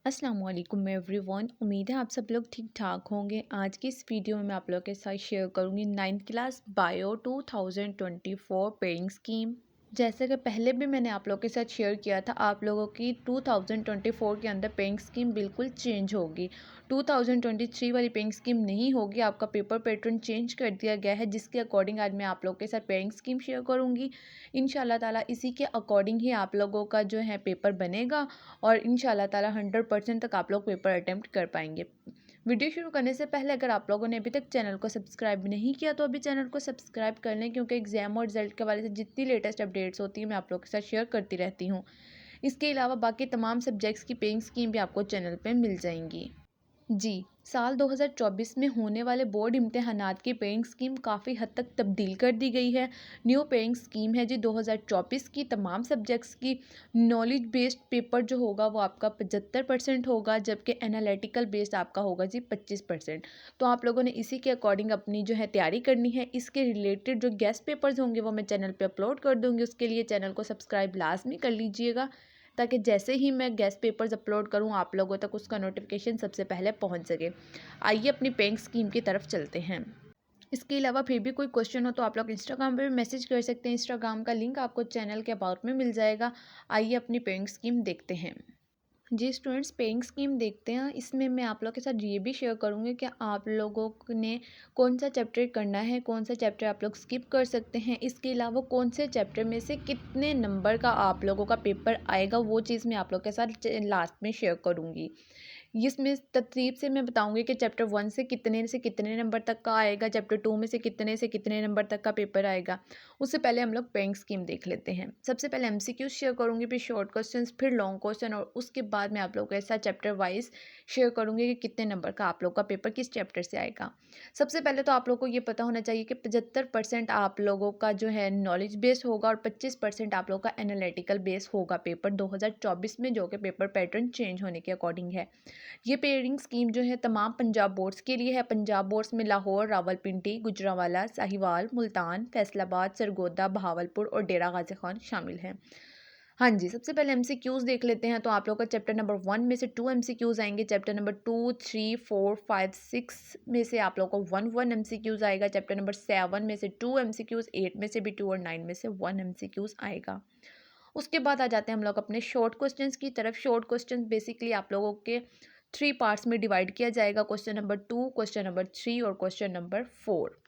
अस्सलाम वालेकुम एवरीवन। उम्मीद है आप सब लोग ठीक ठाक होंगे। आज की इस वीडियो में मैं आप लोगों के साथ शेयर करूंगी 9th class bio 2024 paying scheme. जैसे कि पहले भी मैंने आप लोगों के साथ शेयर किया था, आप लोगों की 2024 के अंदर पेइंग स्कीम बिल्कुल चेंज होगी। 2023 वाली पेइंग स्कीम नहीं होगी, आपका पेपर पैटर्न चेंज कर दिया गया है, जिसके अकॉर्डिंग आज मैं आप लोगों के साथ पेइंग स्कीम शेयर करूंगी। इंशाल्लाह ताला इसी के अकॉर्डिंग ही आप लोगों का जो है पेपर बनेगा और इंशाल्लाह ताला 100% तक आप लोग पेपर अटेम्प्ट कर पाएंगे। वीडियो शुरू करने से पहले अगर आप लोगों ने अभी तक चैनल को सब्सक्राइब नहीं किया तो अभी चैनल को सब्सक्राइब कर लें, क्योंकि एग्जाम और रिजल्ट के वाले से जितनी लेटेस्ट अपडेट्स होती है मैं आप लोगों के साथ शेयर करती रहती हूँ। इसके अलावा बाकी तमाम सब्जेक्ट्स की पेइंग स्कीम भी आपको चैनल पर मिल जाएंगी। जी, साल 2024 में होने वाले बोर्ड इम्तिहानात की पेइंग स्कीम काफ़ी हद तक तब्दील कर दी गई है। न्यू पेइंग स्कीम है जी 2024 की। तमाम सब्जेक्ट्स की नॉलेज बेस्ड पेपर जो होगा वो आपका 75% होगा, जबकि एनालिटिकल बेस्ड आपका होगा जी 25%। तो आप लोगों ने इसी के अकॉर्डिंग अपनी जो है तैयारी करनी है। इसके रिलेटेड जो गेस्ट पेपर्स होंगे वो मैं चैनल पर अपलोड कर दूँगी, उसके लिए चैनल को सब्सक्राइब लाजमी कर लीजिएगा, ताकि जैसे ही मैं गेस्ट पेपर्स अपलोड करूं आप लोगों तक उसका नोटिफिकेशन सबसे पहले पहुंच सके। आइए अपनी पेइंग स्कीम की तरफ चलते हैं। इसके अलावा फिर भी कोई क्वेश्चन हो तो आप लोग इंस्टाग्राम पे भी मैसेज कर सकते हैं। इंस्टाग्राम का लिंक आपको चैनल के अबाउट में मिल जाएगा। आइए अपनी पेइंग स्कीम देखते हैं। जी स्टूडेंट्स, पेइंग स्कीम देखते हैं। इसमें मैं आप लोग के साथ ये भी शेयर करूँगी कि आप लोगों ने कौन सा चैप्टर करना है, कौन सा चैप्टर आप लोग स्किप कर सकते हैं। इसके अलावा कौन से चैप्टर में से कितने नंबर का आप लोगों का पेपर आएगा, वो चीज़ मैं आप लोग के साथ लास्ट में शेयर करूँगी। इसमें तरतीब से मैं बताऊंगी कि चैप्टर 1 से कितने नंबर तक का आएगा, चैप्टर 2 में से कितने नंबर तक का पेपर आएगा। उससे पहले हम लोग पेइंग स्कीम देख लेते हैं। सबसे पहले एमसीक्यू शेयर करूंगी, फिर शॉर्ट क्वेश्चंस, फिर लॉन्ग क्वेश्चन, और उसके बाद मैं आप लोगों के साथ चैप्टर वाइज शेयर करूंगी कि कितने नंबर का आप लोग का पेपर किस चैप्टर से आएगा। सबसे पहले तो आप लोग को ये पता होना चाहिए कि 75% आप लोगों का जो है नॉलेज बेस्ड होगा और 25% आप लोग का एनालिटिकल बेस होगा पेपर 2024 में, जो कि पेपर पैटर्न चेंज होने के अकॉर्डिंग है। ये पेयरिंग स्कीम जो है तमाम पंजाब बोर्ड्स के लिए है। पंजाब बोर्ड्स में लाहौर, रावलपिंडी, गुजरांवाला, साहिवाल, मुल्तान, फैसलाबाद, सरगोदा, बहावलपुर और डेरा गाजी खान शामिल हैं। हाँ जी, सबसे पहले एमसीक्यूज़ देख लेते हैं। तो आप लोग का चैप्टर नंबर 1 में से 2 एमसीक्यूज़ आएंगे, चैप्टर नंबर 2, 3, 4, 5, 6 में से आप लोग को 1 एमसीक्यूज़ आएगा, चैप्टर नंबर 7 में से 2 एमसीक्यूज़, 8 में से भी 2 और 9 में से 1 एमसीक्यूज़ आएगा। उसके बाद आ जाते हैं हम लोग अपने शॉर्ट क्वेश्चंस की तरफ। शॉर्ट क्वेश्चंस बेसिकली आप लोगों के 3 पार्ट्स में डिवाइड किया जाएगा, क्वेश्चन नंबर 2, क्वेश्चन नंबर 3 और क्वेश्चन नंबर 4।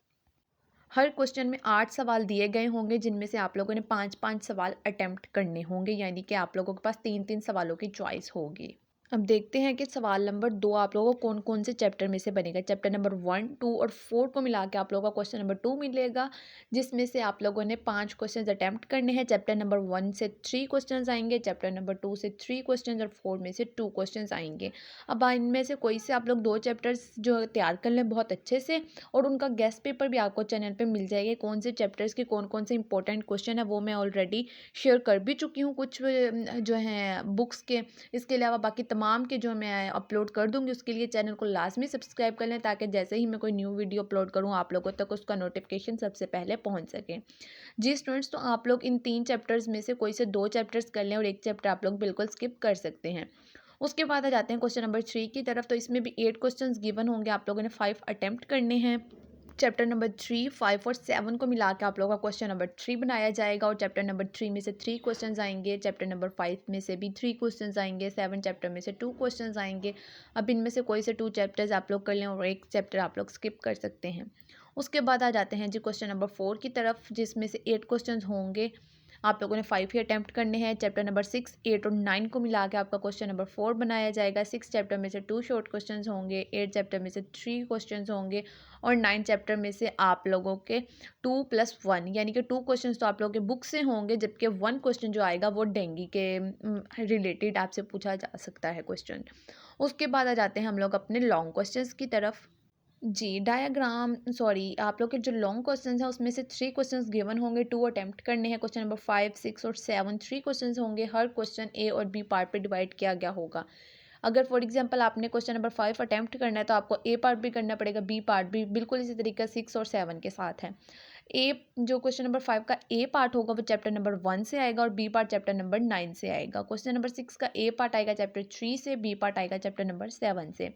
हर क्वेश्चन में 8 सवाल दिए गए होंगे, जिनमें से आप लोगों ने 5-5 सवाल अटेम्प्ट करने होंगे, यानी कि आप लोगों के पास 3-3 सवालों की चॉइस होगी। अब देखते हैं कि सवाल नंबर 2 आप लोगों को कौन कौन से चैप्टर में से बनेगा। चैप्टर नंबर 1, 2 और 4 को मिला के आप लोगों का क्वेश्चन नंबर 2 मिलेगा, जिसमें से आप लोगों ने 5 क्वेश्चन अटैम्प्ट करने हैं। चैप्टर नंबर 1 से 3 क्वेश्चन आएंगे, चैप्टर नंबर 2 से 3 क्वेश्चन और 4 में से 2 क्वेश्चन आएंगे। अब इनमें से कोई से आप लोग 2 चैप्टर्स जो तैयार कर लें बहुत अच्छे से, और उनका गेस्ट पेपर भी आपको चैनल पर मिल जाएगा। कौन से चैप्टर्स के कौन कौन से इंपॉर्टेंट क्वेश्चन है वो मैं ऑलरेडी शेयर कर भी चुकी हूँ कुछ जो हैं बुक्स के। इसके अलावा बाकी तमाम के जो मैं अपलोड कर दूँगी, उसके लिए चैनल को लाजमी सब्सक्राइब कर लें, ताकि जैसे ही मैं कोई न्यू वीडियो अपलोड करूँ आप लोगों तक उसका नोटिफिकेशन सबसे पहले पहुँच सके। जी स्टूडेंट्स, तो आप लोग इन 3 चैप्टर्स में से कोई से 2 चैप्टर्स कर लें और 1 चैप्टर आप लोग बिल्कुल स्किप कर सकते हैं। उसके बाद आ जाते हैं क्वेश्चन नंबर 3 की तरफ। तो इसमें भी 8 क्वेश्चंस गिवन होंगे, आप लोगों ने 5 अटेम्प्ट करने हैं। चैप्टर नंबर 3, 5 और 7 को मिला के आप लोगों का क्वेश्चन नंबर 3 बनाया जाएगा, और चैप्टर नंबर 3 में से 3 क्वेश्चंस आएंगे, चैप्टर नंबर 5 में से भी 3 क्वेश्चंस आएंगे, 7 चैप्टर में से 2 क्वेश्चंस आएंगे। अब इनमें से कोई से 2 चैप्टर्स आप लोग कर लें और 1 चैप्टर आप लोग स्किप कर सकते हैं। उसके बाद आ जाते हैं जी क्वेश्चन नंबर 4 की तरफ, जिसमें से 8 क्वेश्चन होंगे, आप लोगों ने 5 ही अटैम्प्ट करने हैं। चैप्टर नंबर 6, 8 और 9 को मिला के आपका क्वेश्चन नंबर 4 बनाया जाएगा। 6 चैप्टर में से 2 शॉर्ट क्वेश्चंस होंगे, 8 चैप्टर में से 3 क्वेश्चंस होंगे, और 9 चैप्टर में से आप लोगों के 2+1 यानी कि 2 क्वेश्चंस तो आप लोगों के बुक से होंगे, जबकि 1 क्वेश्चन जो आएगा वो डेंगू के रिलेटेड आपसे पूछा जा सकता है क्वेश्चन। उसके बाद आ जाते हैं हम लोग अपने लॉन्ग क्वेश्चंस की तरफ। जी, आप लोग के जो लॉन्ग क्वेश्चंस हैं उसमें से 3 क्वेश्चंस गिवन होंगे, 2 अटेम्प्ट करने हैं। क्वेश्चन नंबर 5, 6 और 7 3 क्वेश्चंस होंगे। हर क्वेश्चन ए और बी पार्ट पे डिवाइड किया गया होगा। अगर फॉर एग्जांपल आपने क्वेश्चन नंबर 5 अटेम्प्ट करना है तो आपको ए पार्ट भी करना पड़ेगा, बी पार्ट भी बिल्कुल इसी तरीके 6 और 7 के साथ है। ए जो क्वेश्चन नंबर 5 का ए पार्ट होगा वो चैप्टर नंबर 1 से आएगा और बी पार्ट चैप्टर नंबर 9 से आएगा। क्वेश्चन नंबर 6 का ए पार्ट आएगा चैप्टर 3 से, बी पार्ट आएगा चैप्टर नंबर 7 से।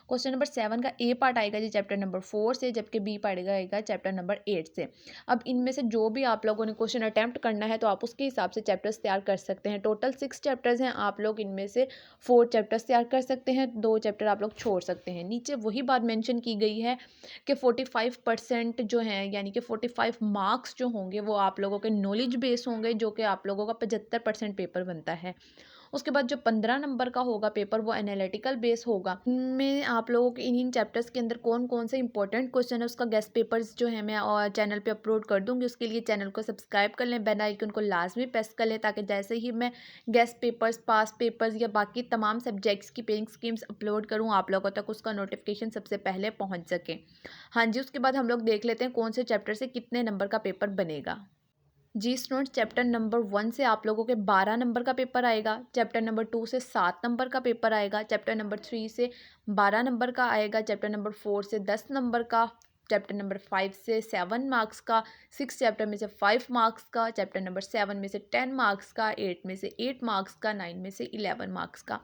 क्वेश्चन नंबर 7 का ए पार्ट आएगा जी चैप्टर नंबर 4 से, जबकि बी पार्ट आएगा चैप्टर नंबर 8 से। अब इनमें से जो भी आप लोगों ने क्वेश्चन अटैम्प्ट करना है तो आप उसके हिसाब से चैप्टर्स तैयार कर सकते हैं। टोटल 6 चैप्टर्स हैं, आप लोग इनमें से 4 चैप्टर्स तैयार कर सकते हैं, 2 चैप्टर आप लोग छोड़ सकते हैं। नीचे वही बात मेंशन की गई है कि 45% जो है यानी कि 45 मार्क्स जो होंगे वो आप लोगों के नॉलेज बेस होंगे, जो कि आप लोगों का 75% पेपर बनता है। उसके बाद जो 15 नंबर का होगा पेपर वो एनालिटिकल बेस होगा। इनमें आप लोगों के इन चैप्टर्स के अंदर कौन कौन से इंपॉर्टेंट क्वेश्चन है उसका गेस्ट पेपर्स जो है मैं और चैनल पे अपलोड कर दूंगी। उसके लिए चैनल को सब्सक्राइब कर लें, बेल आइकन को लाजमी प्रेस कर लें, ताकि जैसे ही मैं गेस्ट पेपर्स, पास पेपर्स या बाकी तमाम सब्जेक्ट्स की पेइंग स्कीम्स अपलोड करूँ आप लोगों तक उसका नोटिफिकेशन सबसे पहले पहुँच सके। हाँ जी, उसके बाद हम लोग देख लेते हैं कौन से चैप्टर से कितने नंबर का पेपर बनेगा। जी स्टूडेंट्स, चैप्टर नंबर 1 से आप लोगों के 12 नंबर का पेपर आएगा, चैप्टर नंबर 2 से 7 नंबर का पेपर आएगा, चैप्टर नंबर 3 से 12 नंबर का आएगा, चैप्टर नंबर 4 से 10 नंबर का, चैप्टर नंबर 5 से 7 मार्क्स का, 6 चैप्टर में से 5 मार्क्स का, चैप्टर नंबर 7 में से 10 मार्क्स का, 8 में से 8 मार्क्स का, 9 में से 11 मार्क्स का।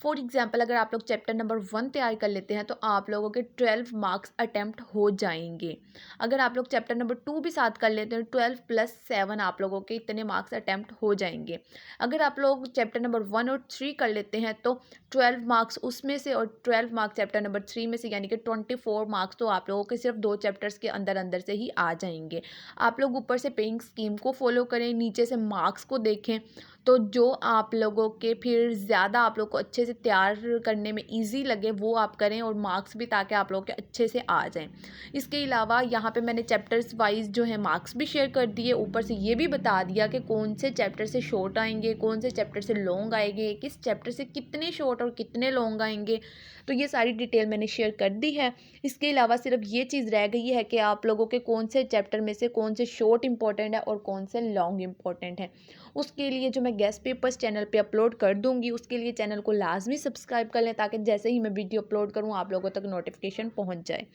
फॉर एग्जाम्पल अगर आप लोग चैप्टर नंबर 1 तैयार कर लेते हैं तो आप लोगों के 12 मार्क्स अटैम्प्ट हो जाएंगे। अगर आप लोग चैप्टर नंबर 2 भी साथ कर लेते हैं 12 + 7 आप लोगों के इतने मार्क्स अटैम्प्ट हो जाएंगे। अगर आप लोग चैप्टर नंबर 1 और 3 कर लेते हैं तो 12 मार्क्स उसमें से और 12 मार्क्स चैप्टर नंबर 3 में से, यानी कि 24 मार्क्स तो आप लोगों के सिर्फ 2 चैप्टर्स के अंदर अंदर से ही आ जाएंगे। आप लोग ऊपर से पेइंग स्कीम को फॉलो करें, नीचे से मार्क्स को देखें, तो जो आप लोगों के फिर ज़्यादा आप लोग को अच्छे से तैयार करने में ईजी लगे वो आप करें, और मार्क्स भी ताकि आप लोगों के अच्छे से आ जाएं। इसके अलावा यहाँ पे मैंने चैप्टर्स वाइज जो है मार्क्स भी शेयर कर दिए, ऊपर से ये भी बता दिया कि कौन से चैप्टर से शॉर्ट आएंगे, कौन से चैप्टर से लॉन्ग आएंगे, किस चैप्टर से कितने शॉर्ट और कितने लॉन्ग आएंगे, तो ये सारी डिटेल मैंने शेयर कर दी है। इसके अलावा सिर्फ ये चीज़ रह गई है कि आप लोगों के कौन से चैप्टर में से कौन से शॉर्ट इंपॉर्टेंट है और कौन से लॉन्ग इंपॉर्टेंट है। उसके लिए जो मैं गेस्ट पेपर्स चैनल पे अपलोड कर दूंगी, उसके लिए चैनल को लाजमी सब्सक्राइब कर लें, ताकि जैसे ही मैं वीडियो अपलोड करूँ आप लोगों तक नोटिफिकेशन पहुँच जाए।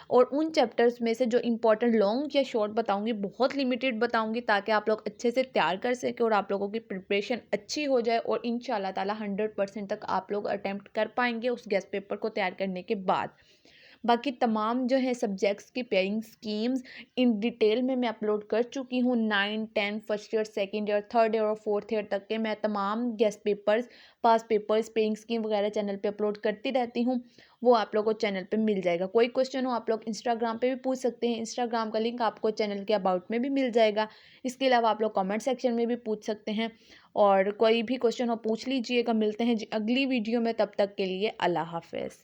और उन चैप्टर्स में से जो इंपॉर्टेंट लॉन्ग या शॉर्ट बताऊंगी बहुत लिमिटेड बताऊंगी, ताकि आप लोग अच्छे से तैयार कर सकें और आप लोगों की प्रिपरेशन अच्छी हो जाए, और इंशाल्लाह ताला 100% तक आप लोग अटैम्प्ट कर पाएंगे उस गेस्ट पेपर को तैयार करने के बाद। बाकी तमाम जो है सब्जेक्ट्स की पेइंग स्कीम्स इन डिटेल में मैं अपलोड कर चुकी हूँ। 9, 10 first year, second year, third year और फोर्थ ईयर तक के मैं तमाम गेस्ट पेपर्स, पास पेपर्स, पेइंग स्कीम वगैरह चैनल पे अपलोड करती रहती हूँ। वो आप लोगों को चैनल पे मिल जाएगा। कोई क्वेश्चन हो आप लोग इंस्टाग्राम पे भी पूछ सकते हैं, इंस्टाग्राम का लिंक आपको चैनल के अबाउट में भी मिल जाएगा। इसके अलावा आप लोग कमेंट सेक्शन में भी पूछ सकते हैं, और कोई भी क्वेश्चन हो पूछ लीजिएगा। मिलते हैं जी अगली वीडियो में, तब तक के लिए अल्लाह हाफ़िज़।